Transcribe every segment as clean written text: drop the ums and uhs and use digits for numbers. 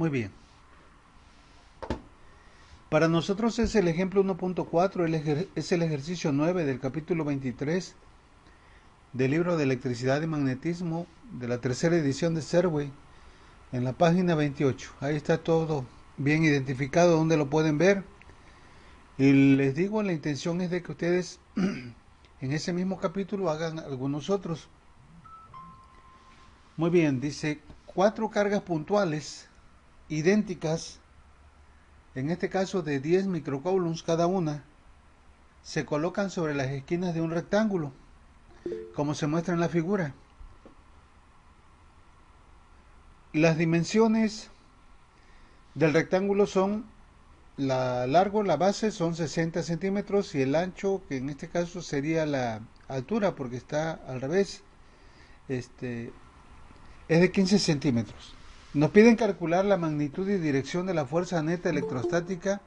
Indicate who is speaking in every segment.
Speaker 1: Muy bien. Para nosotros es el ejemplo 1.4, es el ejercicio 9 del capítulo 23 del libro de electricidad y magnetismo de la tercera edición de Serway, en la página 28. Ahí está todo bien identificado, donde lo pueden ver. Y les digo, la intención es de que ustedes en ese mismo capítulo hagan algunos otros. Muy bien, dice 4 cargas puntuales idénticas, en este caso de 10 microcoulombs cada una, se colocan sobre las esquinas de un rectángulo, como se muestra en la figura. Las dimensiones del rectángulo son la base son 60 centímetros y el ancho, que en este caso sería la altura porque está al revés, este, es de 15 centímetros. Nos piden calcular la magnitud y dirección de la fuerza neta electrostática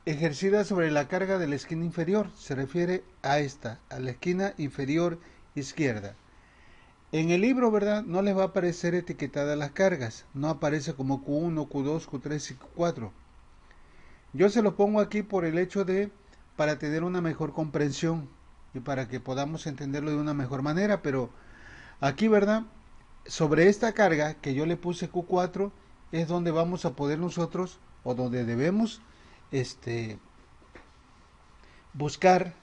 Speaker 1: ejercida sobre la carga de la esquina inferior. Se refiere a esta, a la esquina inferior izquierda. En el libro, ¿verdad? No les va a aparecer etiquetadas las cargas. No aparece como Q1, Q2, Q3 y Q4. Yo se lo pongo aquí por el hecho de, para tener una mejor comprensión y para que podamos entenderlo de una mejor manera, pero aquí, ¿verdad? Sobre esta carga que yo le puse Q4 es donde vamos a poder nosotros, o donde debemos, buscar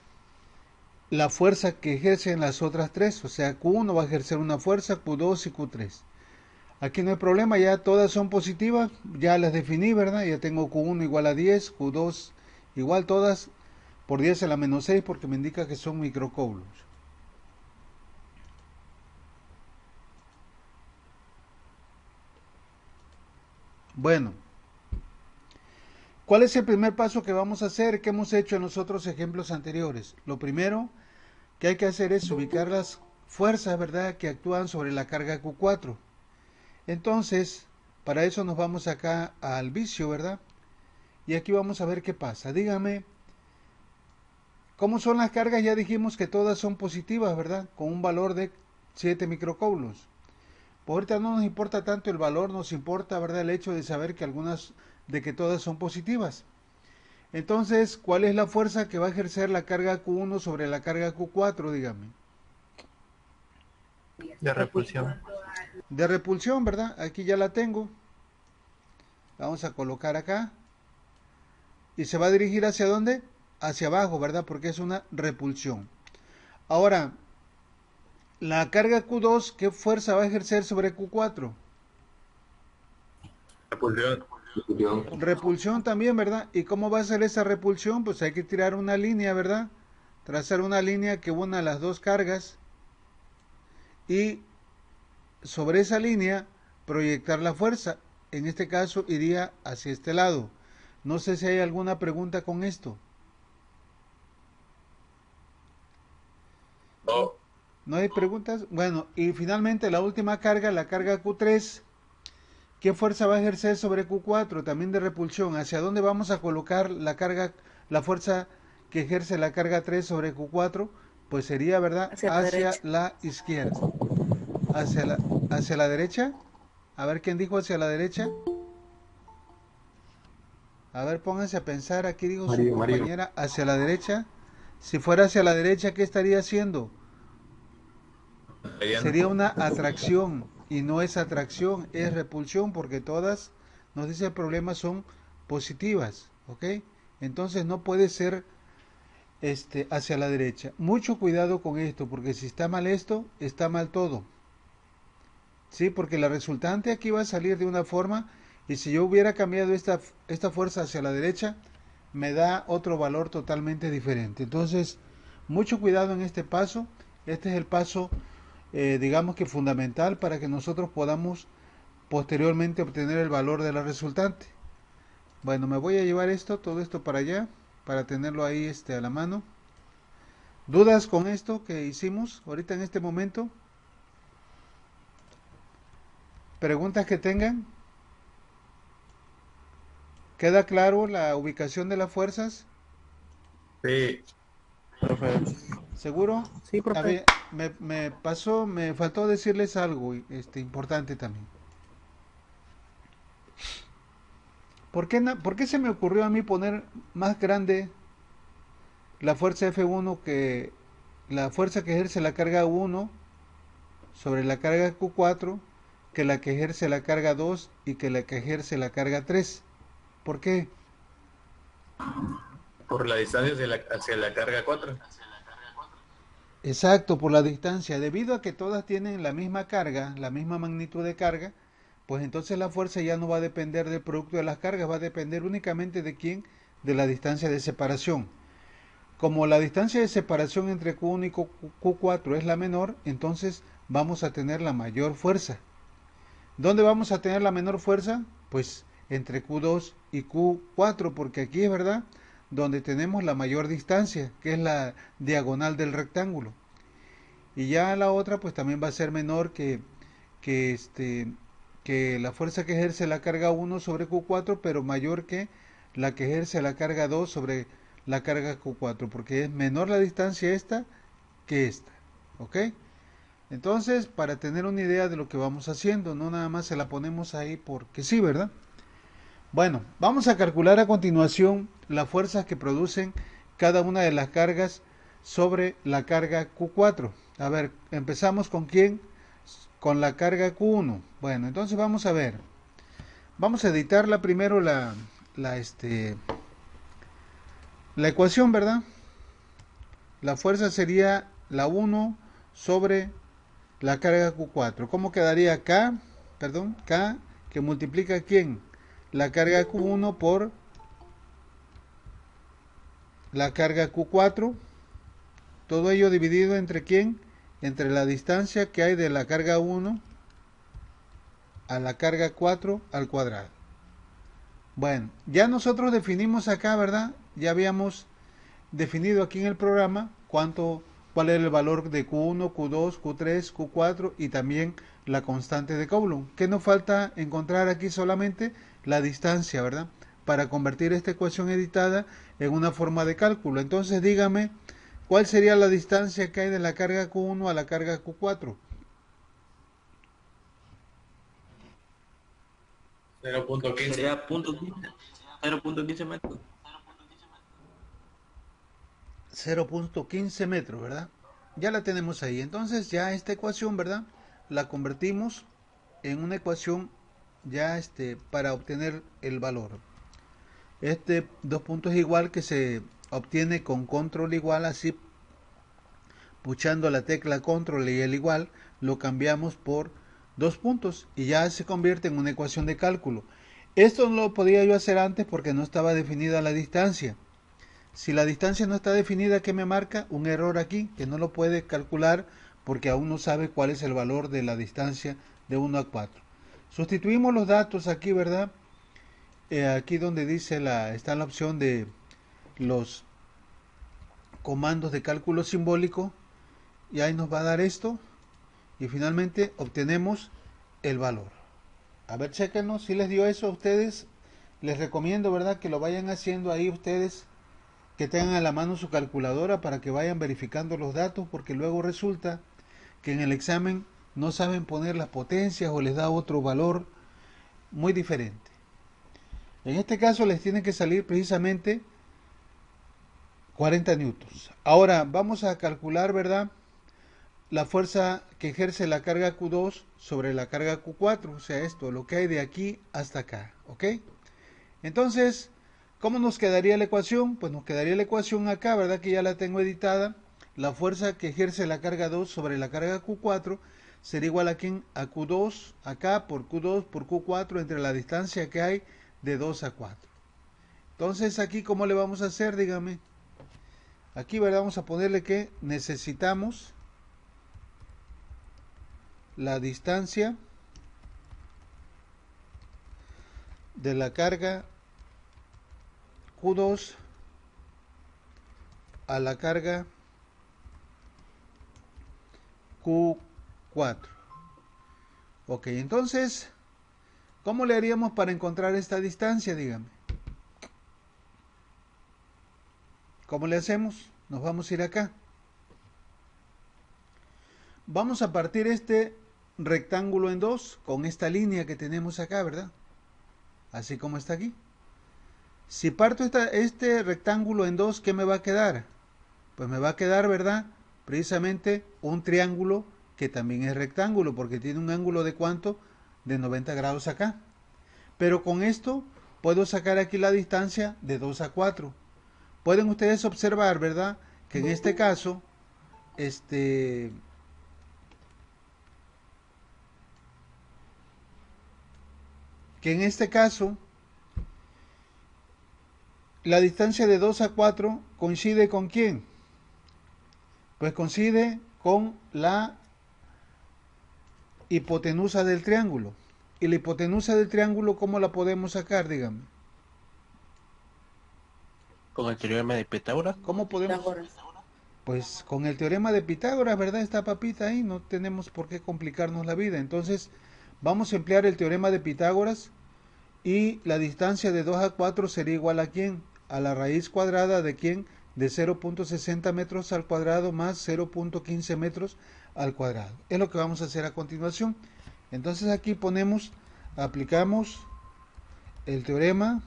Speaker 1: la fuerza que ejercen las otras tres. O sea, Q1 va a ejercer una fuerza, Q2 y Q3. Aquí no hay problema, ya todas son positivas, ya las definí, ¿verdad? Ya tengo Q1 igual a 10, Q2 igual todas por 10 a la menos 6 porque me indica que son microcoulombs. Bueno, ¿cuál es el primer paso que vamos a hacer? ¿Qué hemos hecho en los otros ejemplos anteriores? Lo primero que hay que hacer es ubicar las fuerzas, ¿verdad?, que actúan sobre la carga Q4. Entonces, para eso nos vamos acá al vicio, ¿verdad? Y aquí vamos a ver qué pasa. Dígame, ¿cómo son las cargas? Ya dijimos que todas son positivas, ¿verdad? Con un valor de 7 microcoulombs. Por ahorita no nos importa tanto el valor, nos importa, ¿verdad?, el hecho de saber que de que todas son positivas. Entonces, ¿cuál es la fuerza que va a ejercer la carga Q1 sobre la carga Q4, dígame?
Speaker 2: De repulsión.
Speaker 1: De repulsión, ¿verdad? Aquí ya la tengo. Vamos a colocar acá. ¿Y se va a dirigir hacia dónde? Hacia abajo, ¿verdad? Porque es una repulsión. Ahora, la carga Q2, ¿qué fuerza va a ejercer sobre Q4?
Speaker 2: Repulsión.
Speaker 1: Repulsión también, ¿verdad? ¿Y cómo va a ser esa repulsión? Pues hay que tirar una línea, ¿verdad? Trazar una línea que una las dos cargas y sobre esa línea proyectar la fuerza. En este caso iría hacia este lado. No sé si hay alguna pregunta con esto.
Speaker 2: No.
Speaker 1: ¿No hay preguntas? Bueno, y finalmente la última carga, la carga Q3. ¿Qué fuerza va a ejercer sobre Q4? También de repulsión. ¿Hacia dónde vamos a colocar la carga, la fuerza que ejerce la carga 3 sobre Q4? Pues sería, ¿verdad?,
Speaker 3: Hacia la
Speaker 1: hacia
Speaker 3: derecha.
Speaker 1: la izquierda. Hacia hacia la derecha. A ver quién dijo hacia la derecha. A ver, pónganse a pensar. Aquí dijo su
Speaker 2: Mario.
Speaker 1: compañera hacia la derecha. Si fuera hacia la derecha, ¿qué estaría haciendo? Sería una atracción y no es atracción, es repulsión porque todas, nos dice el problema, son positivas, ¿ok? Entonces no puede ser hacia la derecha. Mucho cuidado con esto porque si está mal esto, está mal todo. Sí, porque la resultante aquí va a salir de una forma y si yo hubiera cambiado esta fuerza hacia la derecha, me da otro valor totalmente diferente. Entonces, mucho cuidado en este paso. Este es el paso, digamos que fundamental para que nosotros podamos posteriormente obtener el valor de la resultante. Bueno, me voy a llevar todo esto para allá, para tenerlo ahí a la mano. ¿Dudas con esto que hicimos ahorita en este momento? ¿Preguntas que tengan? ¿Queda claro la ubicación de las fuerzas?
Speaker 2: Sí.
Speaker 4: Profe.
Speaker 1: ¿Seguro?
Speaker 3: Sí,
Speaker 1: A
Speaker 3: profe.
Speaker 1: ver, me faltó decirles algo importante también. ¿Por qué se me ocurrió a mí poner más grande la fuerza F1 que la fuerza que ejerce la carga 1 sobre la carga Q4 que la que ejerce la carga 2 y que la que ejerce la carga 3? ¿Por qué?
Speaker 2: Por la distancia hacia la carga 4.
Speaker 1: Exacto, por la distancia. Debido a que todas tienen la misma carga, la misma magnitud de carga, pues entonces la fuerza ya no va a depender del producto de las cargas, va a depender únicamente de quién, de la distancia de separación. Como la distancia de separación entre Q1 y Q4 es la menor, entonces vamos a tener la mayor fuerza. ¿Dónde vamos a tener la menor fuerza? Pues entre Q2 y Q4, porque aquí es verdad donde tenemos la mayor distancia, que es la diagonal del rectángulo. Y ya la otra pues también va a ser menor que, este, que la fuerza que ejerce la carga 1 sobre Q4, pero mayor que la que ejerce la carga 2 sobre la carga Q4, porque es menor la distancia esta que esta. ¿Ok? Entonces, para tener una idea de lo que vamos haciendo, no nada más se la ponemos ahí porque sí, ¿verdad? Bueno, vamos a calcular a continuación las fuerzas que producen cada una de las cargas sobre la carga Q4. A ver, empezamos con quién? Con la carga Q1. Bueno, entonces vamos a ver. Vamos a editarla primero la ecuación, ¿verdad? La fuerza sería la 1 sobre la carga Q4. ¿Cómo quedaría K? Perdón, K que multiplica ¿quién? La carga Q1 por la carga Q4. Todo ello dividido entre ¿quién? Entre la distancia que hay de la carga 1 a la carga 4 al cuadrado. Bueno, ya nosotros definimos acá, ¿verdad? Ya habíamos definido aquí en el programa cuál era el valor de Q1, Q2, Q3, Q4 y también la constante de Coulomb. ¿Qué nos falta encontrar aquí? Solamente la distancia, ¿verdad? Para convertir esta ecuación editada en una forma de cálculo. Entonces dígame, ¿cuál sería la distancia que hay de la carga Q1 a la carga Q4?
Speaker 2: 0.15.
Speaker 3: Sería punto 15, 0.15 metros.
Speaker 1: 0.15 metros, ¿verdad? Ya la tenemos ahí. Entonces ya esta ecuación, ¿verdad? La convertimos en una ecuación ya para obtener el valor. Este dos puntos igual que se obtiene con control igual, así puchando la tecla control y el igual, lo cambiamos por dos puntos y ya se convierte en una ecuación de cálculo. Esto no lo podía yo hacer antes porque no estaba definida la distancia. Si la distancia no está definida, ¿qué me marca? Un error aquí, que no lo puede calcular porque aún no sabe cuál es el valor de la distancia de 1 a 4. Sustituimos los datos aquí, ¿verdad? Aquí donde dice está la opción de los comandos de cálculo simbólico y ahí nos va a dar esto y finalmente obtenemos el valor. A ver, chéquenos si les dio eso a ustedes. Les recomiendo, ¿verdad? Que lo vayan haciendo ahí ustedes, que tengan a la mano su calculadora para que vayan verificando los datos, porque luego resulta que en el examen no saben poner las potencias o les da otro valor muy diferente. En este caso les tiene que salir precisamente 40 newtons. Ahora vamos a calcular, ¿verdad? La fuerza que ejerce la carga Q2 sobre la carga Q4, o sea, esto, lo que hay de aquí hasta acá, ¿ok? Entonces, ¿cómo nos quedaría la ecuación? Pues nos quedaría la ecuación acá, ¿verdad? Que ya la tengo editada. La fuerza que ejerce la carga 2 sobre la carga Q4 será igual aquí a Q2, acá por Q2 por Q4 entre la distancia que hay de 2 a 4. Entonces, aquí, ¿cómo le vamos a hacer? Dígame. Aquí, ¿verdad? Vamos a ponerle que necesitamos la distancia de la carga Q2 a la carga Q4. Ok, entonces, ¿cómo le haríamos para encontrar esta distancia? Dígame. ¿Cómo le hacemos? Nos vamos a ir acá. Vamos a partir este rectángulo en dos con esta línea que tenemos acá, ¿verdad? Así como está aquí. Si parto este rectángulo en dos, ¿qué me va a quedar? Pues me va a quedar, ¿verdad? Precisamente un triángulo que también es rectángulo, porque tiene un ángulo de ¿cuánto? De 90 grados acá. Pero con esto puedo sacar aquí la distancia de 2 a 4. Pueden ustedes observar, ¿verdad? Que en este caso, este, que en este caso, la distancia de 2 a 4 coincide con quién? Pues coincide con la hipotenusa del triángulo. ¿Y la hipotenusa del triángulo cómo la podemos sacar, dígame?
Speaker 3: Con el teorema de Pitágoras.
Speaker 1: ¿Cómo podemos? Pues con el teorema de Pitágoras, ¿verdad? Está papita ahí, no tenemos por qué complicarnos la vida. Entonces, vamos a emplear el teorema de Pitágoras y la distancia de 2 a 4 sería igual a ¿quién? A la raíz cuadrada de ¿quién? De 0.60 metros al cuadrado más 0.15 metros al cuadrado. Es lo que vamos a hacer a continuación. Entonces aquí aplicamos el teorema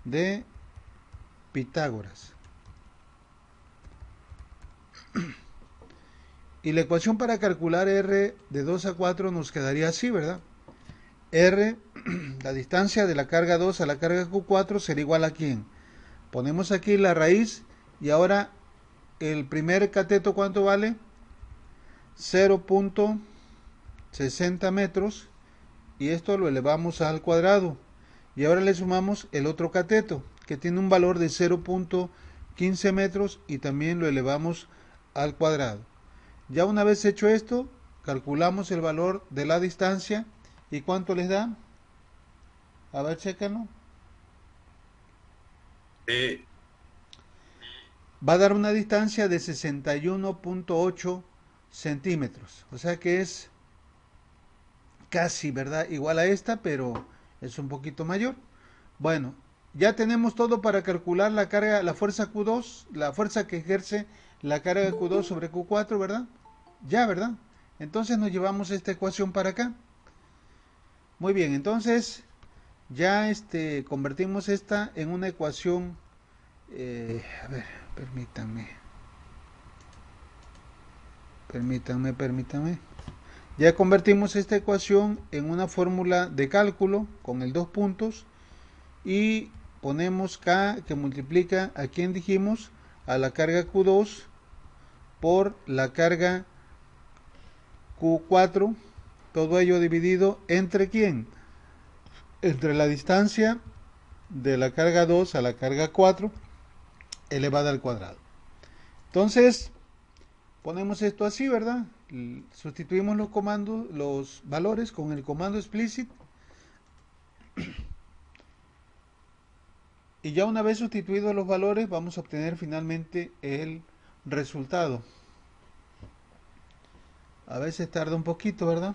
Speaker 1: de Pitágoras. Y la ecuación para calcular R de 2 a 4 nos quedaría así, ¿verdad? R, la distancia de la carga 2 a la carga Q4 será igual a ¿quién? Ponemos aquí la raíz y ahora el primer cateto, ¿cuánto vale? 0.60 metros y esto lo elevamos al cuadrado. Y ahora le sumamos el otro cateto que tiene un valor de 0.15 metros y también lo elevamos al cuadrado. Ya una vez hecho esto, calculamos el valor de la distancia y ¿cuánto les da? A ver, chécalo. Va a dar una distancia de 61.8 centímetros. O sea que es casi, ¿verdad? Igual a esta, pero es un poquito mayor. Bueno, ya tenemos todo para calcular la carga, la fuerza Q2, la fuerza que ejerce la carga Q2 sobre Q4, ¿verdad? Ya, ¿verdad? Entonces nos llevamos esta ecuación para acá. Muy bien, entonces ya convertimos esta en una ecuación. A ver, permítanme. Ya convertimos esta ecuación en una fórmula de cálculo con el 2 puntos y ponemos K que multiplica a quién dijimos, a la carga Q2 por la carga Q4, todo ello dividido entre quién, entre la distancia de la carga 2 a la carga 4 elevada al cuadrado. Entonces ponemos esto así, ¿verdad? Sustituimos los comandos, los valores con el comando explicit y ya una vez sustituidos los valores vamos a obtener finalmente el resultado. A veces tarda un poquito, ¿verdad?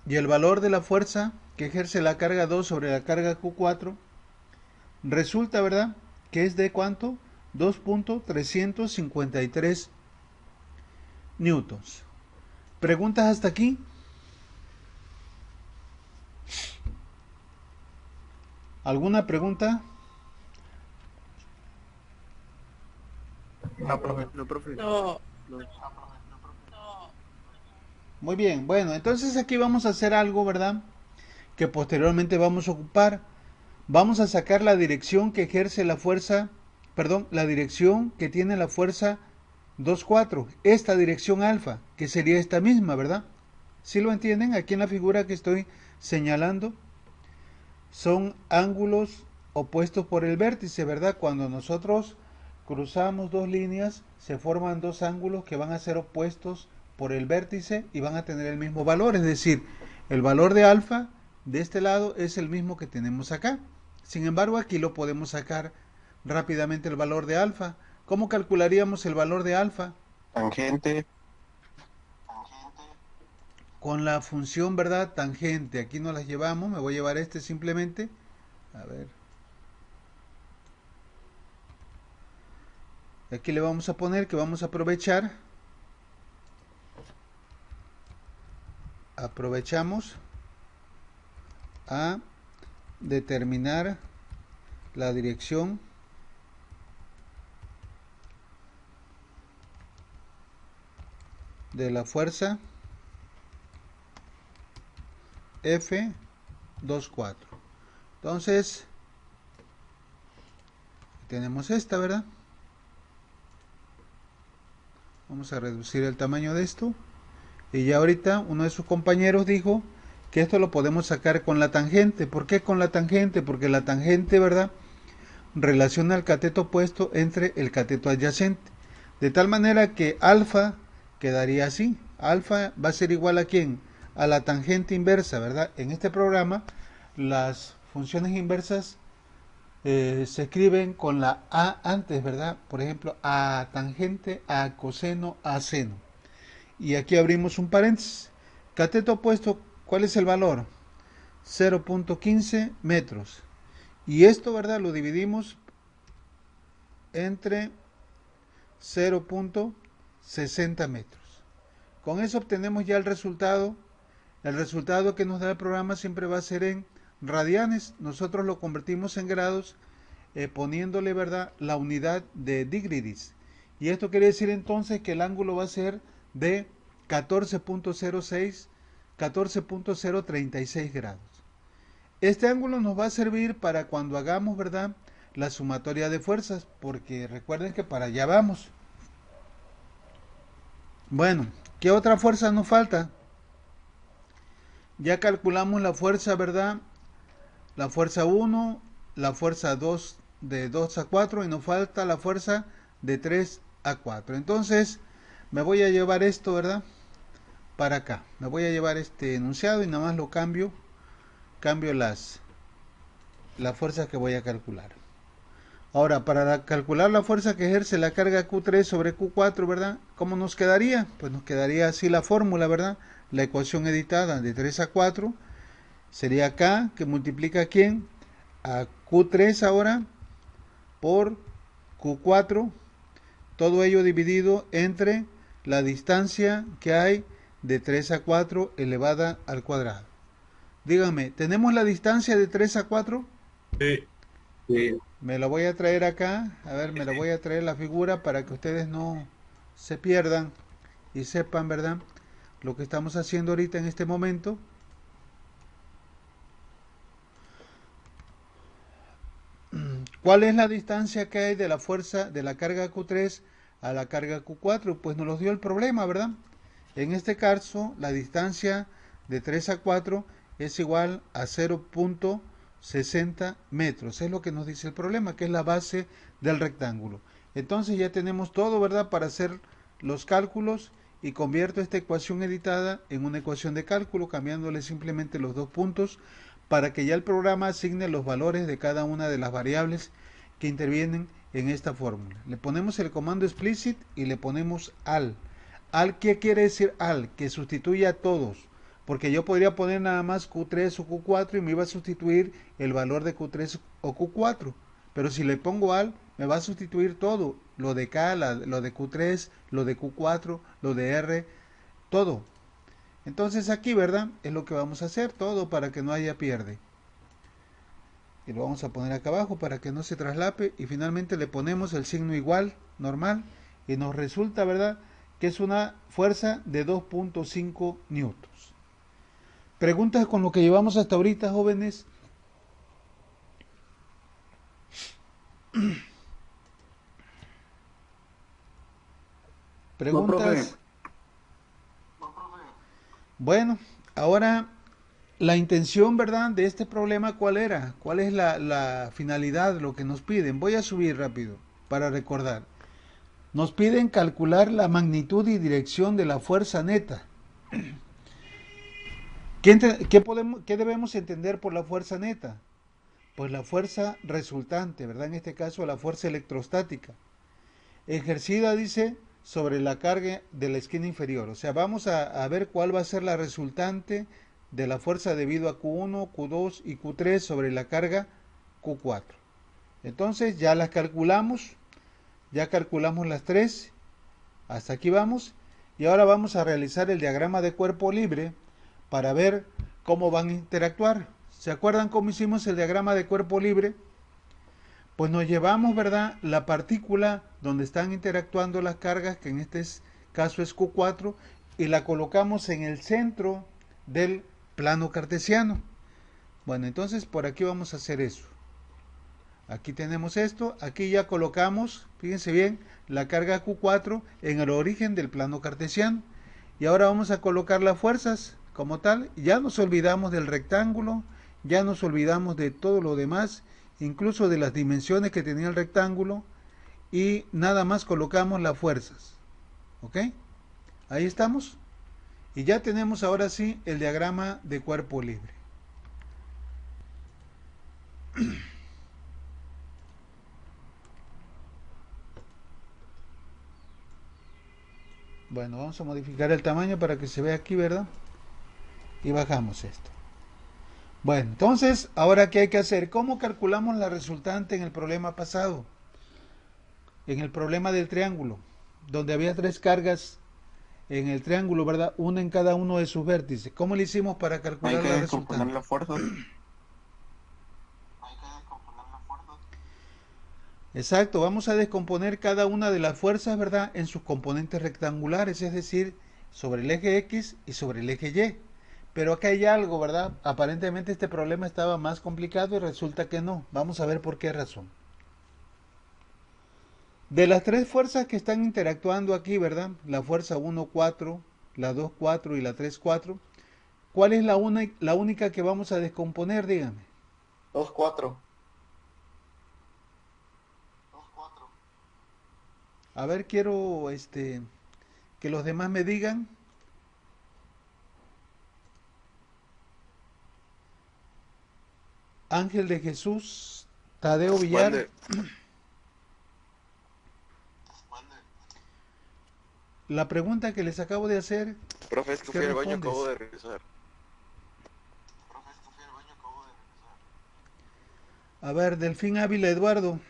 Speaker 1: Y el valor de la fuerza que ejerce la carga 2 sobre la carga Q4 resulta, ¿verdad? Que es de ¿cuánto? 2.353 newtons. ¿Preguntas hasta aquí? ¿Alguna pregunta?
Speaker 2: No, profe.
Speaker 4: No, profe.
Speaker 3: No.
Speaker 4: No.
Speaker 1: Muy bien, bueno, entonces aquí vamos a hacer algo, ¿verdad? Que posteriormente vamos a ocupar. Vamos a sacar la dirección que ejerce la fuerza, perdón, la dirección que tiene la fuerza 2,4, esta dirección alfa, que sería esta misma, ¿verdad? ¿Sí lo entienden? Aquí en la figura que estoy señalando, son ángulos opuestos por el vértice, ¿verdad? Cuando nosotros cruzamos dos líneas, se forman dos ángulos que van a ser opuestos por el vértice y van a tener el mismo valor, es decir, el valor de alfa de este lado es el mismo que tenemos acá. Sin embargo, aquí lo podemos sacar rápidamente el valor de alfa. ¿Cómo calcularíamos el valor de alfa?
Speaker 2: Tangente.
Speaker 1: Con la función, ¿verdad? Tangente. Aquí nos las llevamos. Me voy a llevar simplemente. A ver. Aquí le vamos a poner que vamos a aprovechamos a determinar la dirección de la fuerza F24. Entonces tenemos esta, ¿verdad? Vamos a reducir el tamaño de esto. Y ya ahorita uno de sus compañeros dijo que esto lo podemos sacar con la tangente. ¿Por qué con la tangente? Porque la tangente, ¿verdad?, relaciona el cateto opuesto entre el cateto adyacente. De tal manera que alfa quedaría así. Alfa va a ser igual a ¿quién? A la tangente inversa, ¿verdad? En este programa las funciones inversas se escriben con la A antes, ¿verdad? Por ejemplo, a tangente, a coseno, a seno. Y aquí abrimos un paréntesis. Cateto opuesto, ¿cuál es el valor? 0.15 metros. Y esto, ¿verdad?, lo dividimos entre 0.60 metros. Con eso obtenemos ya el resultado. El resultado que nos da el programa siempre va a ser en radianes. Nosotros lo convertimos en grados poniéndole, ¿verdad?, la unidad de degrees. Y esto quiere decir entonces que el ángulo va a ser de 14.036 grados. Este ángulo nos va a servir para cuando hagamos, ¿verdad?, la sumatoria de fuerzas, porque recuerden que para allá vamos. Bueno, ¿qué otra fuerza nos falta? Ya calculamos la fuerza, ¿verdad? La fuerza 1, la fuerza 2 de 2 a 4 y nos falta la fuerza de 3 a 4. Entonces me voy a llevar esto, ¿verdad?, para acá. Me voy a llevar este enunciado y nada más lo cambio las fuerzas que voy a calcular. Ahora, para calcular la fuerza que ejerce la carga Q3 sobre Q4, ¿verdad?, ¿cómo nos quedaría? Pues nos quedaría así la fórmula, ¿verdad? La ecuación editada de 3 a 4 sería K, que multiplica ¿a quién? A Q3 ahora por Q4, todo ello dividido entre la distancia que hay de 3 a 4 elevada al cuadrado. Dígame, ¿tenemos la distancia de 3 a 4?
Speaker 2: Sí. Sí.
Speaker 1: Me lo voy a traer acá, a ver, me lo voy a traer la figura para que ustedes no se pierdan y sepan, ¿verdad?, lo que estamos haciendo ahorita en este momento. ¿Cuál es la distancia que hay de la fuerza de la carga Q3 a la carga Q4? Pues nos lo dio el problema, ¿verdad? En este caso, la distancia de 3 a 4 es igual a 0.60 metros. Es lo que nos dice el problema, que es la base del rectángulo. Entonces ya tenemos todo, ¿verdad?, para hacer los cálculos, y convierto esta ecuación editada en una ecuación de cálculo, cambiándole simplemente los dos puntos para que ya el programa asigne los valores de cada una de las variables que intervienen en esta fórmula. Le ponemos el comando explicit y le ponemos al. ¿Al qué quiere decir al? Que sustituye a todos. Porque yo podría poner nada más Q3 o Q4 y me iba a sustituir el valor de Q3 o Q4. Pero si le pongo al, me va a sustituir todo. Lo de K, lo de Q3, lo de Q4, lo de R, todo. Entonces aquí, ¿verdad?, es lo que vamos a hacer, todo para que no haya pierde. Y lo vamos a poner acá abajo para que no se traslape. Y finalmente le ponemos el signo igual, normal. Y nos resulta, ¿verdad?, que es una fuerza de 2.5 newtons. ¿Preguntas con lo que llevamos hasta ahorita, jóvenes? ¿Preguntas?
Speaker 4: No, profe.
Speaker 1: Bueno, ahora la intención, ¿verdad?, de este problema, ¿cuál era? ¿Cuál es la finalidad, lo que nos piden? Voy a subir rápido para recordar. Nos piden calcular la magnitud y dirección de la fuerza neta. ¿Qué debemos entender por la fuerza neta? Pues la fuerza resultante, ¿verdad? En este caso la fuerza electrostática. Ejercida, dice, sobre la carga de la esquina inferior. O sea, vamos a ver cuál va a ser la resultante de la fuerza debido a Q1, Q2 y Q3 sobre la carga Q4. Entonces ya las calculamos. Ya calculamos las tres. Hasta aquí vamos. Y ahora vamos a realizar el diagrama de cuerpo libre para ver cómo van a interactuar. ¿Se acuerdan cómo hicimos el diagrama de cuerpo libre? Pues nos llevamos, ¿verdad?, la partícula donde están interactuando las cargas, que en este caso es Q4, y la colocamos en el centro del plano cartesiano. Bueno, entonces por aquí vamos a hacer eso. Aquí tenemos esto, aquí ya colocamos, fíjense bien, la carga Q4 en el origen del plano cartesiano. Y ahora vamos a colocar las fuerzas como tal. Ya nos olvidamos del rectángulo, ya nos olvidamos de todo lo demás, incluso de las dimensiones que tenía el rectángulo, y nada más colocamos las fuerzas. ¿Ok? Ahí estamos. Y ya tenemos ahora sí el diagrama de cuerpo libre. Bueno, vamos a modificar el tamaño para que se vea aquí, ¿verdad? Y bajamos esto. Bueno, entonces, ahora ¿qué hay que hacer? ¿Cómo calculamos la resultante en el problema pasado? En el problema del triángulo, donde había tres cargas en el triángulo, ¿verdad? Una en cada uno de sus vértices. ¿Cómo le hicimos para
Speaker 3: Hay
Speaker 1: calcular
Speaker 3: que
Speaker 1: la
Speaker 3: descomponer
Speaker 1: resultante?
Speaker 3: las fuerzas.
Speaker 1: Exacto, vamos a descomponer cada una de las fuerzas, ¿verdad?, en sus componentes rectangulares, es decir, sobre el eje X y sobre el eje Y. Pero acá hay algo, ¿verdad? Aparentemente este problema estaba más complicado y resulta que no. Vamos a ver por qué razón. De las tres fuerzas que están interactuando aquí, ¿verdad? La fuerza 1, 4, la 2, 4 y la 3, 4. ¿Cuál es la única que vamos a descomponer? Dígame.
Speaker 3: 2, 4.
Speaker 1: A ver, quiero que los demás me digan. Ángel de Jesús, Tadeo Villar.
Speaker 2: Mande.
Speaker 1: La pregunta que les acabo de hacer,
Speaker 2: Profe, es que
Speaker 1: ¿qué
Speaker 2: fui al baño,
Speaker 1: respondes?
Speaker 2: acabo de regresar.
Speaker 1: A ver, Delfín Ávila Eduardo.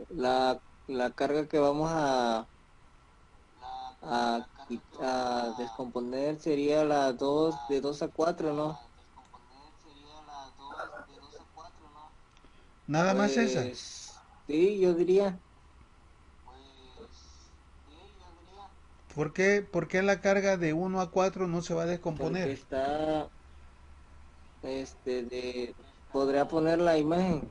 Speaker 5: La carga que vamos a descomponer sería la 2 de 2 a 4, ¿no?
Speaker 1: Nada más esa.
Speaker 5: Pues sí, yo diría.
Speaker 1: ¿Por qué la carga de 1 a 4 no se va a
Speaker 5: Porque
Speaker 1: descomponer?
Speaker 5: está, podría poner la imagen.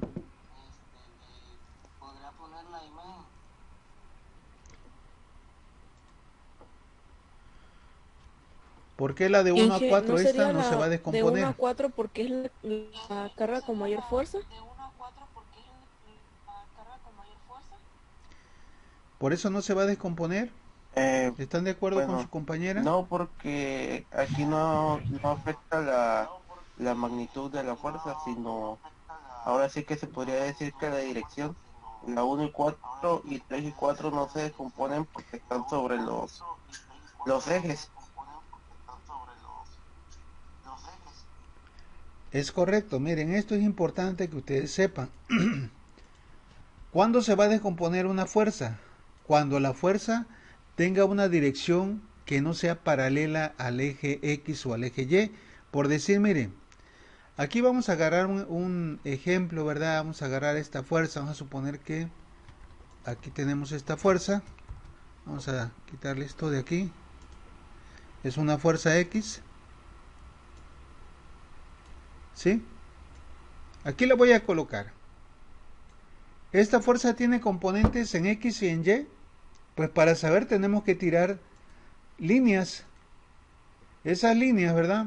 Speaker 1: ¿Por qué la de 1 a
Speaker 6: Inge,
Speaker 1: 4
Speaker 6: ¿no
Speaker 1: esta
Speaker 6: sería
Speaker 1: no se va a
Speaker 6: la de 1 a
Speaker 1: descomponer?
Speaker 6: 4 porque es la carga con mayor fuerza?
Speaker 1: ¿Por eso no se va a descomponer?
Speaker 3: Eh,
Speaker 1: ¿Están de acuerdo con su
Speaker 3: bueno,
Speaker 1: compañera?
Speaker 3: no, porque aquí no afecta la magnitud de la fuerza, sino ahora sí que se podría decir que la dirección, la 1 y 4 y 3 y 4 no se descomponen porque están sobre los ejes.
Speaker 1: Es correcto, miren, esto es importante que ustedes sepan. ¿Cuándo se va a descomponer una fuerza? Cuando la fuerza tenga una dirección que no sea paralela al eje X o al eje Y. Por decir, miren, aquí vamos a agarrar un ejemplo, ¿verdad? Vamos a agarrar esta fuerza, vamos a suponer que aquí tenemos esta fuerza. Vamos a quitarle esto de aquí. Es una fuerza X. ¿Sí? Aquí la voy a colocar. Esta fuerza tiene componentes en X y en Y. Pues para saber tenemos que tirar líneas. Esas líneas, ¿verdad?,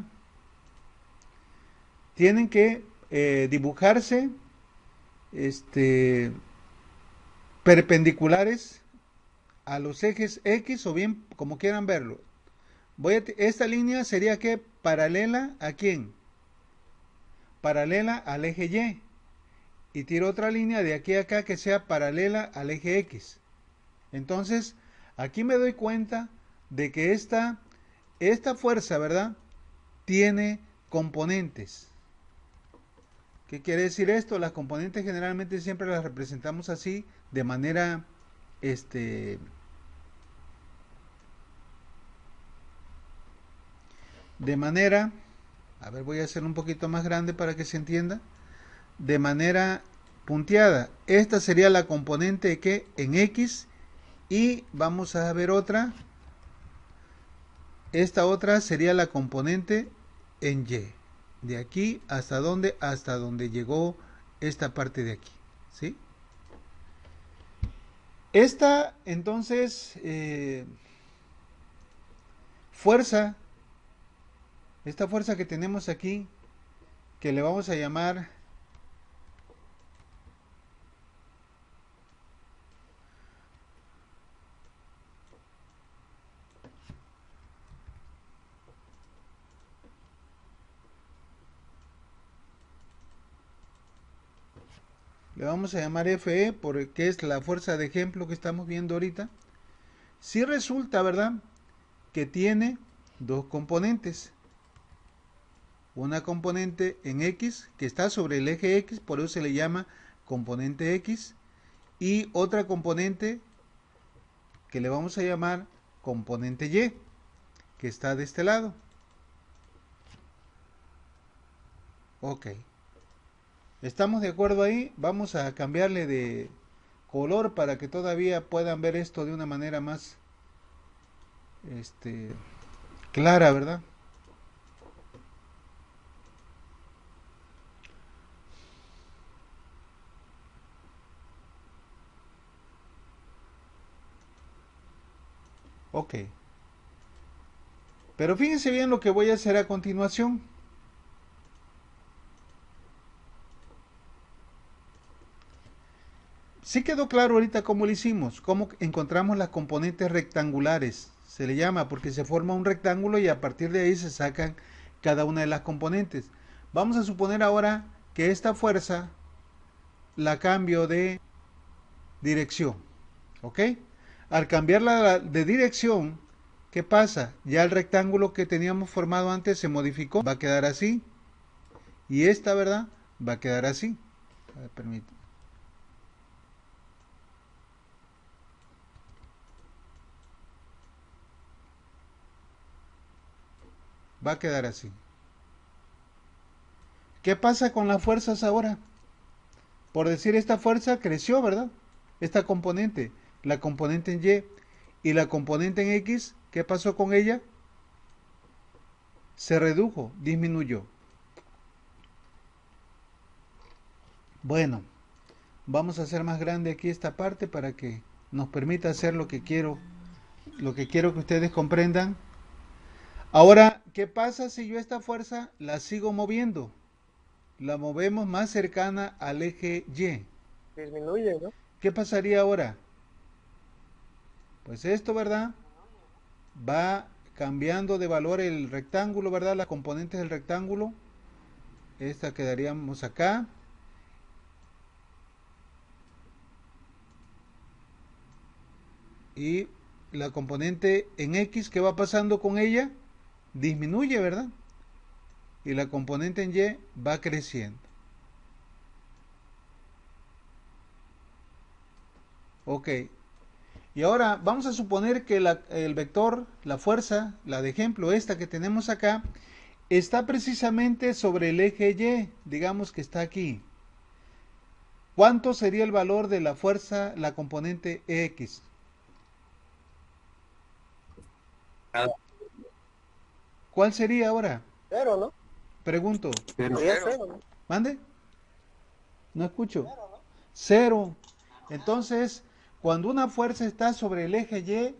Speaker 1: tienen que dibujarse perpendiculares a los ejes X o bien como quieran verlo. Esta línea sería que paralela a quién? Paralela al eje Y. Y tiro otra línea de aquí a acá que sea paralela al eje X. Entonces, aquí me doy cuenta de que esta fuerza, ¿verdad?, tiene componentes. ¿Qué quiere decir esto? Las componentes generalmente siempre las representamos así, de manera, este, de manera, a ver, voy a hacer un poquito más grande para que se entienda, de manera punteada. Esta sería la componente que en X y vamos a ver otra. Esta otra sería la componente en Y. De aquí hasta donde, llegó esta parte de aquí. ¿Sí? Esta entonces fuerza, esta fuerza que tenemos aquí, que le vamos a llamar FE, porque es la fuerza de ejemplo que estamos viendo ahorita. Si resulta, ¿verdad?, que tiene dos componentes. Una componente en X que está sobre el eje X, por eso se le llama componente X, y otra componente que le vamos a llamar componente Y, que está de este lado. Ok. ¿Estamos de acuerdo ahí? Vamos a cambiarle de color para que todavía puedan ver esto de una manera más clara, ¿verdad? Ok. Pero fíjense bien lo que voy a hacer a continuación. Sí quedó claro ahorita cómo lo hicimos, cómo encontramos las componentes rectangulares. Se le llama porque se forma un rectángulo y a partir de ahí se sacan cada una de las componentes. Vamos a suponer ahora que esta fuerza la cambio de dirección. ¿Ok? Al cambiarla de dirección, ¿qué pasa? Ya el rectángulo que teníamos formado antes se modificó. Va a quedar así. Y esta, ¿verdad?, va a quedar así. A ver, permítame. Va a quedar así. ¿Qué pasa con las fuerzas ahora? Por decir, esta fuerza creció, ¿verdad? Esta componente, la componente en Y y la componente en X, ¿qué pasó con ella? Se redujo, disminuyó. Bueno, vamos a hacer más grande aquí esta parte para que nos permita hacer lo que quiero que ustedes comprendan. Ahora, ¿qué pasa si yo esta fuerza la sigo moviendo? La movemos más cercana al eje Y.
Speaker 7: Disminuye, ¿no?
Speaker 1: ¿Qué pasaría ahora? Pues esto, ¿verdad?, va cambiando de valor el rectángulo, ¿verdad? Las componentes del rectángulo. Esta quedaríamos acá. Y la componente en X, ¿qué va pasando con ella? Disminuye, ¿verdad? Y la componente en Y va creciendo. Ok. Y ahora vamos a suponer que el vector, la fuerza, la de ejemplo, esta que tenemos acá, está precisamente sobre el eje Y, digamos que está aquí. ¿Cuánto sería el valor de la fuerza, la componente X? ¿Cuál sería ahora?
Speaker 7: Cero, ¿no?
Speaker 1: Pregunto.
Speaker 7: Sería cero, ¿no?
Speaker 1: ¿Mande? No escucho. Cero. Entonces, cuando una fuerza está sobre el eje Y,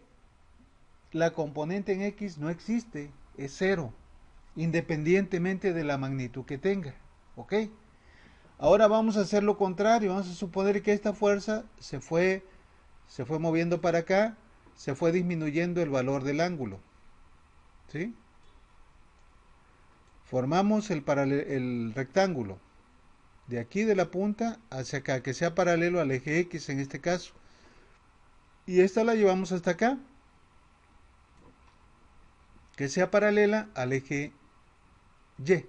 Speaker 1: la componente en X no existe, es cero, independientemente de la magnitud que tenga. ¿Ok? Ahora vamos a hacer lo contrario. Vamos a suponer que esta fuerza se fue moviendo para acá, se fue disminuyendo el valor del ángulo. ¿Sí? Formamos el rectángulo de aquí de la punta hacia acá, que sea paralelo al eje X en este caso. Y esta la llevamos hasta acá, que sea paralela al eje Y.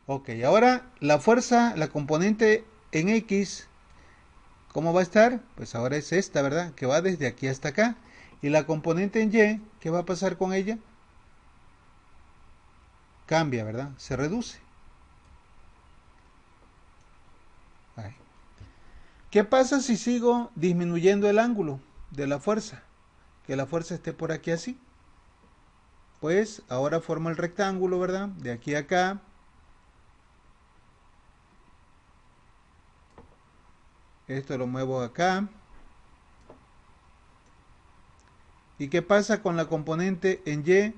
Speaker 1: Ok, ahora la fuerza, la componente en X, ¿cómo va a estar? Pues ahora es esta, ¿verdad? Que va desde aquí hasta acá. Y la componente en Y, ¿qué va a pasar con ella? Cambia, ¿verdad? Se reduce. Ahí. ¿Qué pasa si sigo disminuyendo el ángulo de la fuerza? Que la fuerza esté por aquí así. Pues ahora forma el rectángulo, ¿verdad? De aquí a acá. Esto lo muevo acá. ¿Y qué pasa con la componente en Y?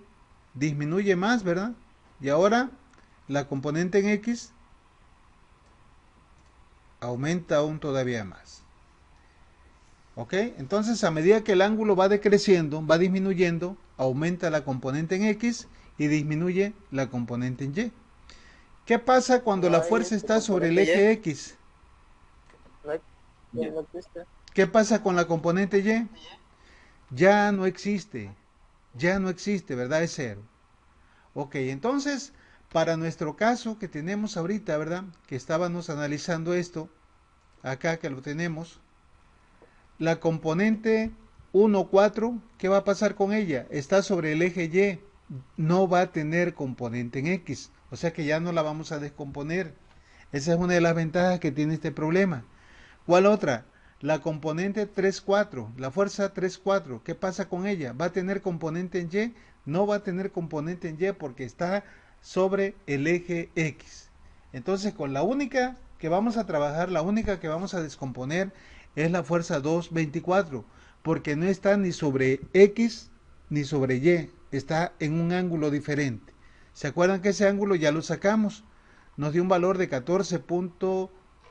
Speaker 1: Disminuye más, ¿verdad? Y ahora la componente en X aumenta aún todavía más. ¿Ok? Entonces a medida que el ángulo va decreciendo, va disminuyendo, aumenta la componente en X y disminuye la componente en Y. ¿Qué pasa cuando
Speaker 7: No
Speaker 1: la
Speaker 7: hay
Speaker 1: fuerza está sobre el
Speaker 7: componente
Speaker 1: eje
Speaker 7: Y.
Speaker 1: X?
Speaker 7: No hay, no existe.
Speaker 1: ¿Qué pasa con la componente Y? Ya no existe. Ya no existe, ¿verdad? Es cero. Ok, entonces, para nuestro caso que tenemos ahorita, ¿verdad? Que estábamos analizando esto, acá que lo tenemos, la componente 1, 4, ¿qué va a pasar con ella? Está sobre el eje Y, no va a tener componente en X, o sea que ya no la vamos a descomponer. Esa es una de las ventajas que tiene este problema. ¿Cuál otra? La componente 3, 4, la fuerza 3, 4, ¿qué pasa con ella? ¿Va a tener componente en Y? No va a tener componente en Y porque está sobre el eje X. Entonces, con la única que vamos a trabajar, la única que vamos a descomponer es la fuerza 2, 24, porque no está ni sobre X ni sobre Y, está en un ángulo diferente. ¿Se acuerdan que ese ángulo ya lo sacamos? Nos dio un valor de 14.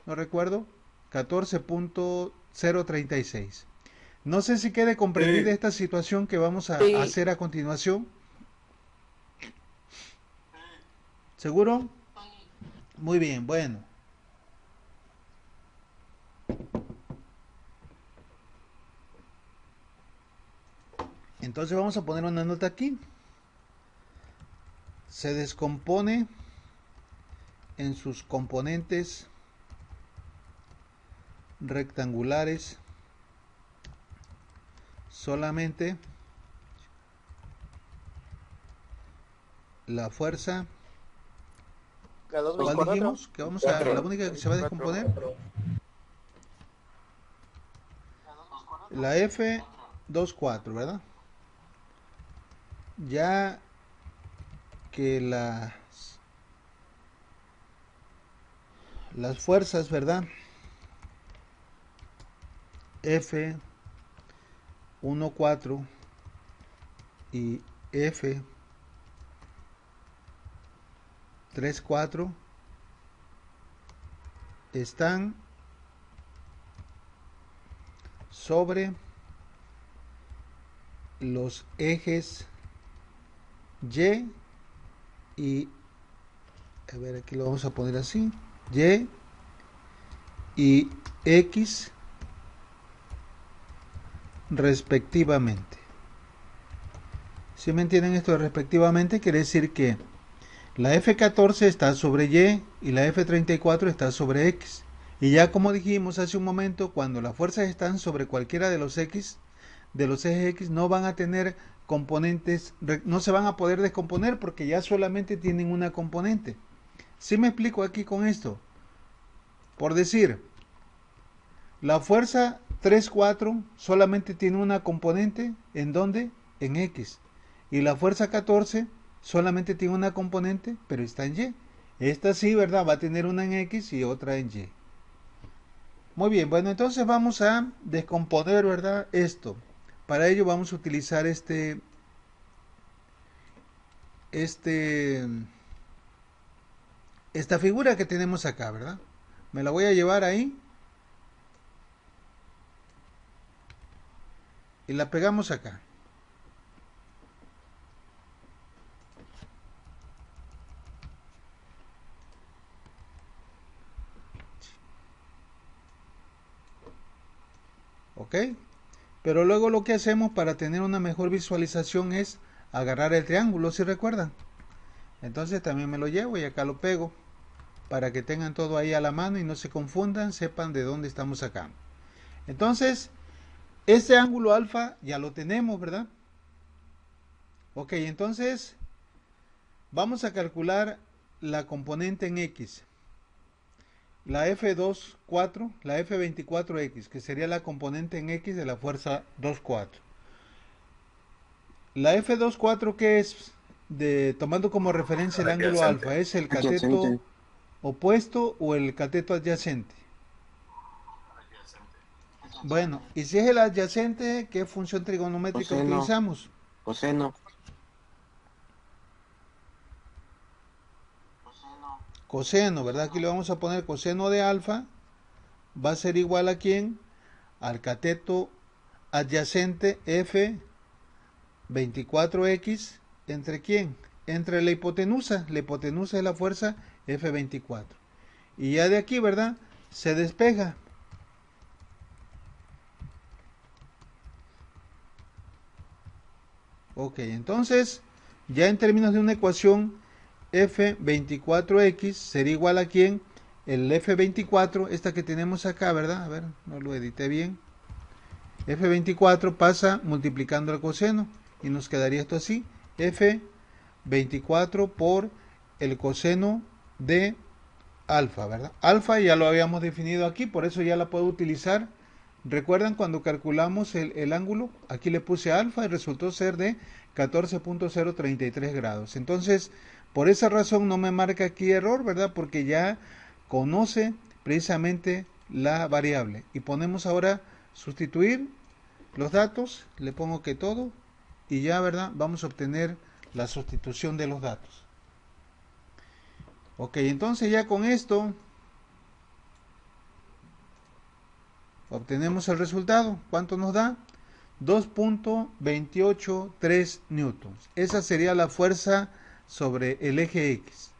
Speaker 1: No recuerdo, 14.036. No sé si quede comprendida esta situación que vamos a
Speaker 6: Sí.
Speaker 1: hacer a continuación. ¿Seguro? Muy bien, bueno. Entonces vamos a poner una nota aquí. Se descompone en sus componentes rectangulares solamente la fuerza.
Speaker 7: La
Speaker 1: ¿Cuál
Speaker 7: 224.
Speaker 1: dijimos? Que vamos a, la única que se va a descomponer. La F24, ¿verdad? Ya que las fuerzas, ¿verdad? F14 y F34 están sobre los ejes Y a ver, aquí lo vamos a poner así, Y X respectivamente. Si me entienden esto de respectivamente, quiere decir que la F14 está sobre Y la F34 está sobre X. Y ya como dijimos hace un momento, cuando las fuerzas están sobre cualquiera de los X, de los ejes X, no van a tener componentes, no se van a poder descomponer porque ya solamente tienen una componente. ¿Sí me explico aquí con esto? Por decir, la fuerza 3, 4 solamente tiene una componente, ¿en dónde? En X. Y la fuerza 14 solamente tiene una componente, pero está en Y. Esta sí, ¿verdad? Va a tener una en X y otra en Y. Muy bien, bueno, entonces vamos a descomponer, ¿verdad? Esto. Para ello vamos a utilizar esta figura que tenemos acá, ¿verdad? Me la voy a llevar ahí y la pegamos acá. ¿Ok? Pero luego lo que hacemos para tener una mejor visualización es agarrar el triángulo, ¿si recuerdan? Entonces también me lo llevo y acá lo pego. para que tengan todo ahí a la mano y no se confundan, sepan de dónde estamos sacando. Entonces, este ángulo alfa ya lo tenemos, ¿verdad? Ok, entonces vamos a calcular la componente en X. La F24, la F24X, que sería la componente en X de la fuerza 24. La F24, ¿qué es? Tomando como referencia el ángulo
Speaker 2: Adyacente.
Speaker 1: alfa, ¿es el cateto opuesto o el cateto adyacente? Bueno, y si es el adyacente, ¿qué función trigonométrica
Speaker 3: Coseno.
Speaker 1: utilizamos?
Speaker 3: Coseno.
Speaker 1: Coseno, ¿verdad? Aquí le vamos a poner coseno de alfa, va a ser igual a quién? Al cateto adyacente F24X, ¿entre quién? Entre la hipotenusa es la fuerza F24. Y ya de aquí, ¿verdad? Se despeja. Ok, entonces, ya en términos de una ecuación, F24X sería igual a quién? El F24, esta que tenemos acá, ¿verdad? A ver, no lo edité bien. F24 pasa multiplicando el coseno y nos quedaría esto así. F24 por el coseno de alfa, ¿verdad? Alfa ya lo habíamos definido aquí, por eso ya la puedo utilizar. ¿Recuerdan cuando calculamos el ángulo? Aquí le puse alfa y resultó ser de 14.033 grados. Entonces, por esa razón no me marca aquí error, ¿verdad? Porque ya conoce precisamente la variable. Y ponemos ahora sustituir los datos, le pongo que todo, y ya, ¿verdad? Vamos a obtener la sustitución de los datos. Ok, entonces ya con esto obtenemos el resultado. ¿Cuánto nos da? 2.283 newtons. Esa sería la fuerza sobre el eje X.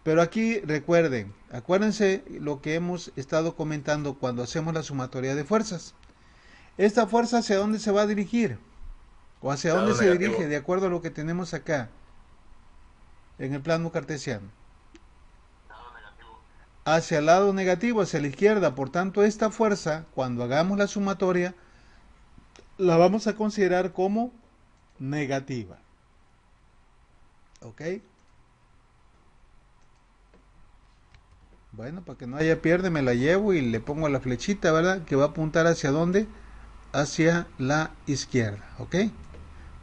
Speaker 1: Pero aquí recuerden, acuérdense lo que hemos estado comentando cuando hacemos la sumatoria de fuerzas. ¿Esta fuerza hacia dónde se va a dirigir? ¿O hacia dónde se dirige de acuerdo a lo que tenemos acá en el plano cartesiano? Hacia el lado negativo, hacia la izquierda. Por tanto, esta fuerza, cuando hagamos la sumatoria, la vamos a considerar como negativa. ¿Ok? Bueno, para que no haya pierde, me la llevo y le pongo la flechita, ¿verdad? Que va a apuntar hacia dónde? Hacia la izquierda. ¿Ok?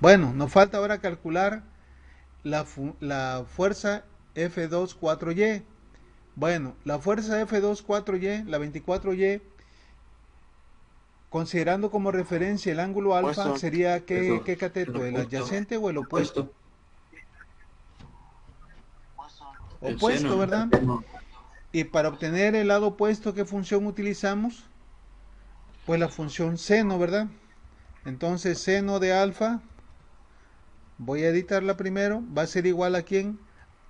Speaker 1: Bueno, nos falta ahora calcular la fuerza F24Y. Bueno, la fuerza F24Y, la 24Y, considerando como referencia el ángulo alfa,
Speaker 3: Opuesto.
Speaker 1: sería ¿qué
Speaker 2: El
Speaker 1: cateto? ¿El
Speaker 2: opuesto.
Speaker 1: adyacente o el opuesto?
Speaker 2: El
Speaker 1: Opuesto,
Speaker 2: seno.
Speaker 1: ¿verdad? Y para obtener el lado opuesto, ¿qué función utilizamos? Pues la función seno, ¿verdad? Entonces, seno de alfa, voy a editarla primero, va a ser igual a ¿quién?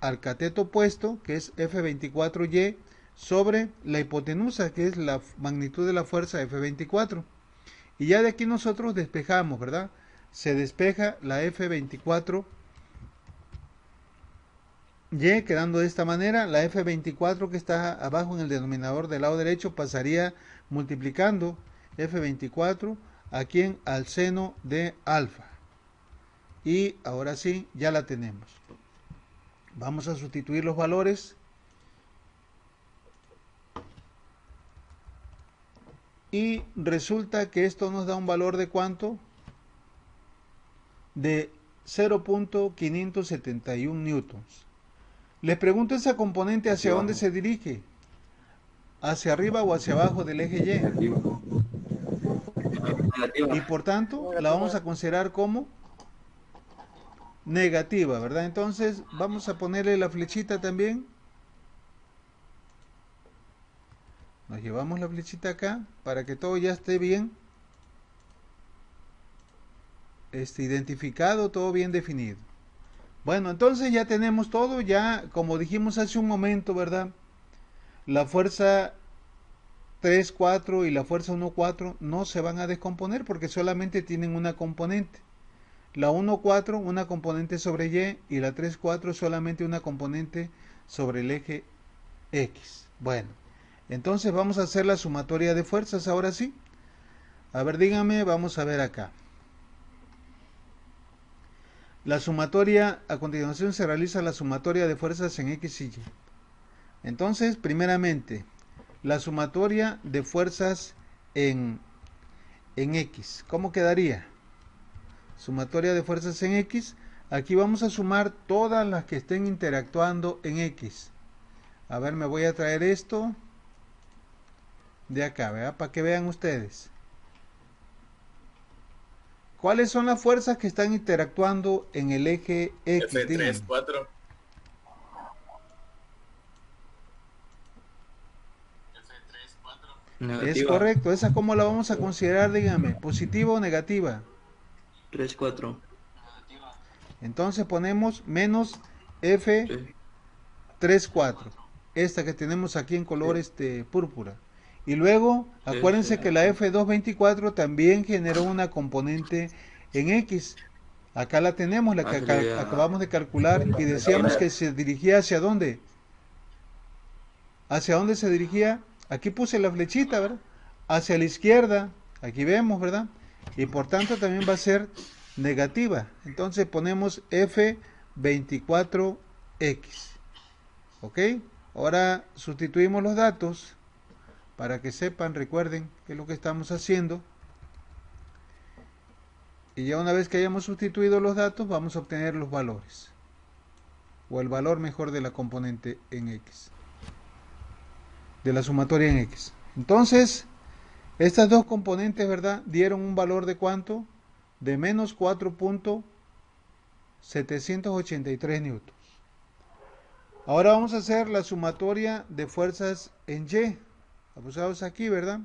Speaker 1: Al cateto opuesto, que es F24Y, sobre la hipotenusa, que es la magnitud de la fuerza F24. Y ya de aquí nosotros despejamos, ¿verdad? Se despeja la F24Y, quedando de esta manera. La F24 que está abajo en el denominador del lado derecho pasaría multiplicando F24 aquí al seno de alfa. Y ahora sí, ya la tenemos. Vamos a sustituir los valores. Y resulta que esto nos da un valor de ¿cuánto? De 0.571 newtons. Les pregunto, ¿esa componente hacia dónde se dirige? ¿Hacia arriba o hacia abajo del eje Y? Y por tanto, la vamos a considerar como negativa, ¿verdad? Entonces, vamos a ponerle la flechita también. Nos llevamos la flechita acá para que todo ya esté bien identificado, todo bien definido. Bueno, entonces ya tenemos todo, ya como dijimos hace un momento, ¿verdad? La fuerza 3, 4 y la fuerza 1, 4 no se van a descomponer porque solamente tienen una componente. La 1, 4, una componente sobre Y, y la 3, 4 solamente una componente sobre el eje X. Bueno, entonces vamos a hacer la sumatoria de fuerzas ahora sí. A ver, dígame, vamos a ver acá. La sumatoria, a continuación se realiza la sumatoria de fuerzas en X y Y. Entonces, primeramente, la sumatoria de fuerzas en X. ¿Cómo quedaría? Sumatoria de fuerzas en X. Aquí vamos a sumar todas las que estén interactuando en X. A ver, me voy a traer esto de acá, ¿verdad? Para que vean ustedes. ¿Cuáles son las fuerzas que están interactuando en el eje X?
Speaker 2: F3,
Speaker 1: Díganme.
Speaker 2: 4.
Speaker 1: Es
Speaker 8: Negativa.
Speaker 1: correcto. ¿Esa cómo la vamos a considerar? Díganme. ¿Positiva o negativa?
Speaker 8: 3, 4.
Speaker 1: Entonces ponemos menos F3, 4. Esta que tenemos aquí en color púrpura. Y luego, acuérdense que la F224 también generó una componente en X. Acá la tenemos, la que acabamos de calcular, y decíamos que se dirigía hacia dónde. ¿Hacia dónde se dirigía? Aquí puse la flechita, ¿verdad? Hacia la izquierda. Aquí vemos, ¿verdad? Y por tanto también va a ser negativa. Entonces ponemos F24X. ¿Ok? Ahora sustituimos los datos para que sepan, recuerden qué es lo que estamos haciendo. Y ya una vez que hayamos sustituido los datos, vamos a obtener los valores. O el valor mejor de la componente en X. De la sumatoria en X. Entonces, estas dos componentes, ¿verdad? Dieron un valor de ¿cuánto? De menos 4.783 newtons. Ahora vamos a hacer la sumatoria de fuerzas en Y. Abusados aquí, ¿verdad?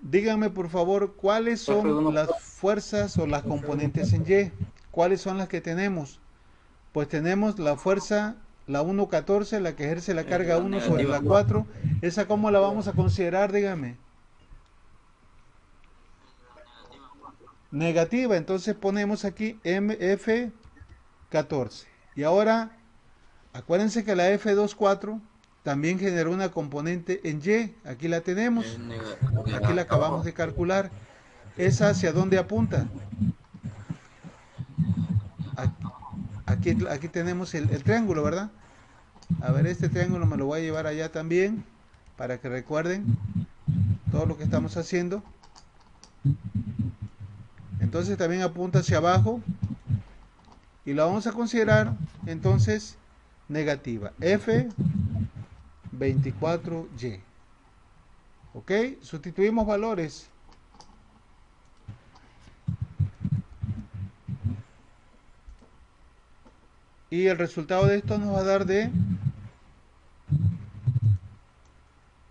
Speaker 1: Díganme por favor cuáles son las fuerzas o las componentes en Y. ¿Cuáles son las que tenemos? Pues tenemos la fuerza, la 1.14, la que ejerce la carga 1 sobre la 4. ¿Esa cómo la vamos a considerar? Dígame. Negativa. Entonces ponemos aquí F14. Y ahora, acuérdense que la F24 también generó una componente en Y. Aquí la tenemos. Aquí la acabamos de calcular. ¿Esa hacia dónde apunta? Aquí tenemos el triángulo, ¿verdad? A ver, este triángulo me lo voy a llevar allá también, para que recuerden todo lo que estamos haciendo. Entonces también apunta hacia abajo. Y la vamos a considerar, entonces, negativa. F24Y. ¿Ok? Sustituimos valores. Y el resultado de esto nos va a dar de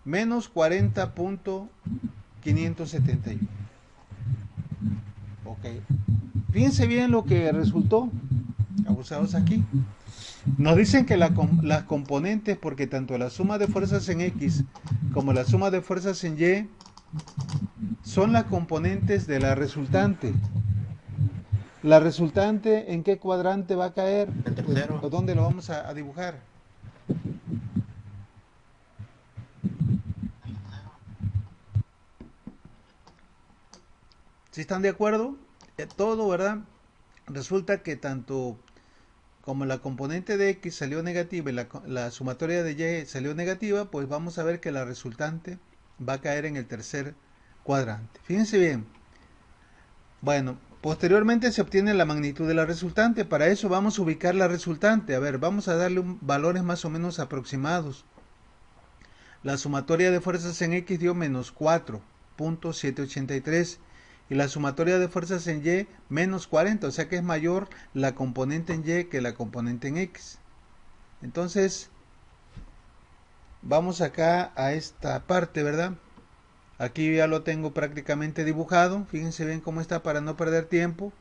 Speaker 1: menos 40.571. Ok. Fíjense bien lo que resultó. Abusados aquí. Nos dicen que las componentes, porque tanto la suma de fuerzas en X como la suma de fuerzas en Y son las componentes de la resultante. ¿La resultante en qué cuadrante va a caer?
Speaker 3: El tercero.
Speaker 1: ¿O dónde lo vamos a dibujar? ¿Sí están de acuerdo? Todo, ¿verdad? Resulta que tanto como la componente de X salió negativa y la sumatoria de Y salió negativa, pues vamos a ver que la resultante va a caer en el tercer cuadrante. Fíjense bien. Bueno, posteriormente se obtiene la magnitud de la resultante. Para eso vamos a ubicar la resultante. A ver, vamos a darle valores más o menos aproximados. La sumatoria de fuerzas en X dio menos 4.783 y la sumatoria de fuerzas en Y menos 40, o sea que es mayor la componente en Y que la componente en X. Entonces, vamos acá a esta parte, ¿verdad? Aquí ya lo tengo prácticamente dibujado. Fíjense bien cómo está para no perder tiempo.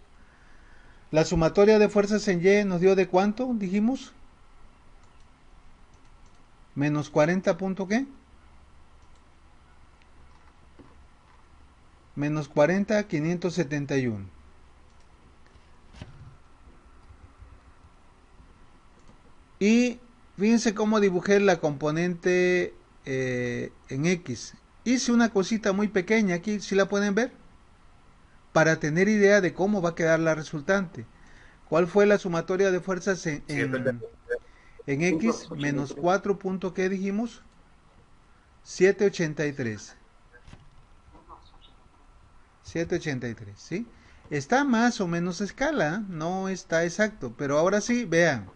Speaker 1: La sumatoria de fuerzas en Y nos dio de ¿cuánto? Dijimos. Menos 40 punto ¿qué? Menos 40.571. Y fíjense cómo dibujé la componente en X. Hice una cosita muy pequeña aquí, si la pueden ver, para tener idea de cómo va a quedar la resultante. ¿Cuál fue la sumatoria de fuerzas en X? Menos 4 punto, ¿qué dijimos? 783. 783, ¿sí? Está más o menos a escala, no está exacto, pero ahora sí, vean.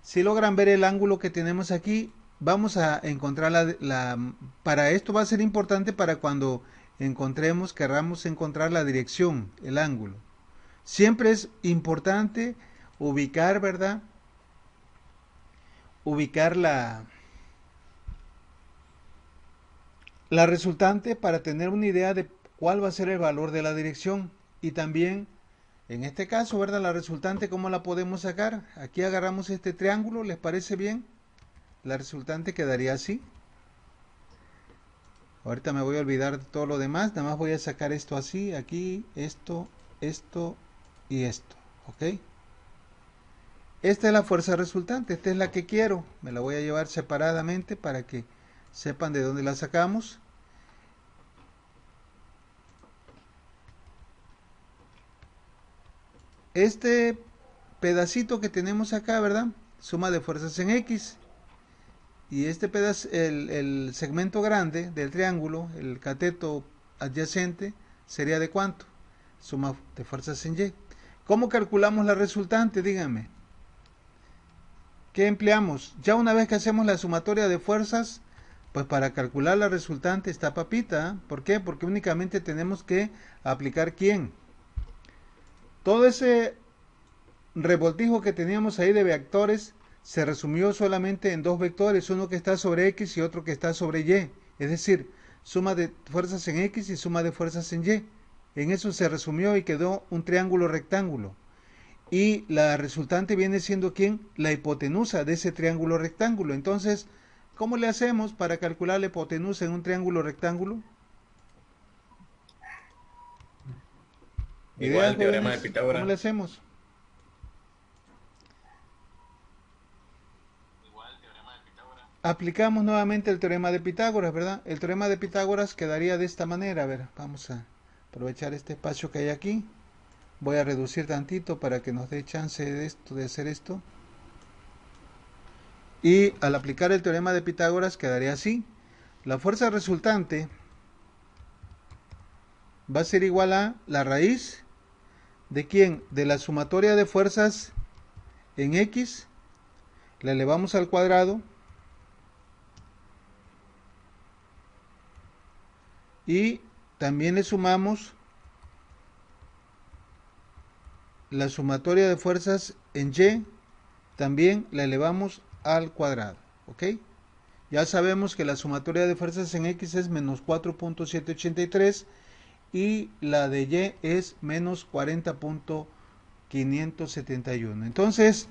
Speaker 1: Si logran ver el ángulo que tenemos aquí, vamos a encontrar para esto va a ser importante para cuando querramos encontrar la dirección, el ángulo. Siempre es importante ubicar, ¿verdad? Ubicar la resultante para tener una idea de cuál va a ser el valor de la dirección. Y también, en este caso, ¿verdad? La resultante, ¿cómo la podemos sacar? Aquí agarramos este triángulo, ¿les parece bien? La resultante quedaría así. Ahorita me voy a olvidar de todo lo demás, nada más voy a sacar esto así, aquí, esto y esto, ¿ok? Esta es la fuerza resultante, esta es la que quiero, me la voy a llevar separadamente para que sepan de dónde la sacamos. Este pedacito que tenemos acá, ¿verdad? Suma de fuerzas en X. Y este pedazo, el segmento grande del triángulo, el cateto adyacente, sería de cuánto? Suma de fuerzas en Y. ¿Cómo calculamos la resultante? Díganme. ¿Qué empleamos? Ya una vez que hacemos la sumatoria de fuerzas, pues para calcular la resultante está papita. ¿Por qué? Porque únicamente tenemos que aplicar ¿quién? Todo ese revoltijo que teníamos ahí de vectores se resumió solamente en dos vectores, uno que está sobre X y otro que está sobre Y. Es decir, suma de fuerzas en X y suma de fuerzas en Y. En eso se resumió y quedó un triángulo rectángulo. Y la resultante viene siendo ¿quién? La hipotenusa de ese triángulo rectángulo. Entonces, ¿cómo le hacemos para calcular la hipotenusa en un triángulo rectángulo?
Speaker 2: Igual el teorema de
Speaker 1: jóvenes?
Speaker 2: Pitágoras.
Speaker 1: ¿Cómo le hacemos? Aplicamos nuevamente el teorema de Pitágoras, ¿verdad? El teorema de Pitágoras quedaría de esta manera. A ver, vamos a aprovechar este espacio que hay aquí. Voy a reducir tantito para que nos dé chance de hacer esto. Y al aplicar el teorema de Pitágoras quedaría así. La fuerza resultante va a ser igual a la raíz de ¿quién? De la sumatoria de fuerzas en X. La elevamos al cuadrado. Y también le sumamos la sumatoria de fuerzas en Y, también la elevamos al cuadrado, ¿ok? Ya sabemos que la sumatoria de fuerzas en X es menos 4.783 y la de Y es menos 40.571. Entonces,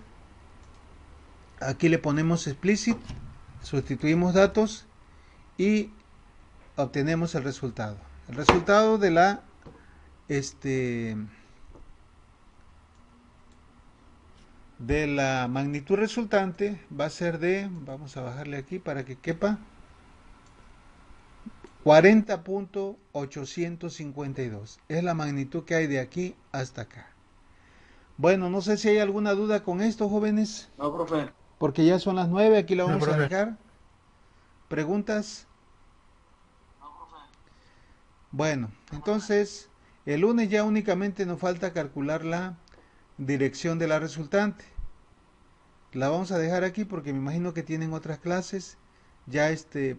Speaker 1: aquí le ponemos explicit, sustituimos datos y obtenemos el resultado. El resultado de la de la magnitud resultante va a ser de, vamos a bajarle aquí para que quepa, 40.852. Es la magnitud que hay de aquí hasta acá. Bueno, no sé si hay alguna duda con esto, jóvenes.
Speaker 8: No, profe.
Speaker 1: Porque ya son las 9, aquí la vamos a dejar. ¿Preguntas? Bueno, entonces el lunes ya únicamente nos falta calcular la dirección de la resultante. La vamos a dejar aquí porque me imagino que tienen otras clases. Ya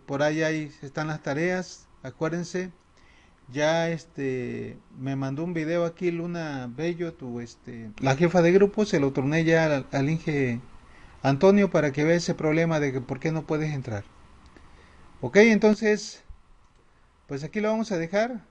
Speaker 1: por ahí están las tareas. Acuérdense, ya me mandó un video aquí Luna Bello, la jefa de grupo, se lo torné ya al Inge Antonio para que vea ese problema de que por qué no puedes entrar. Ok, entonces pues aquí lo vamos a dejar.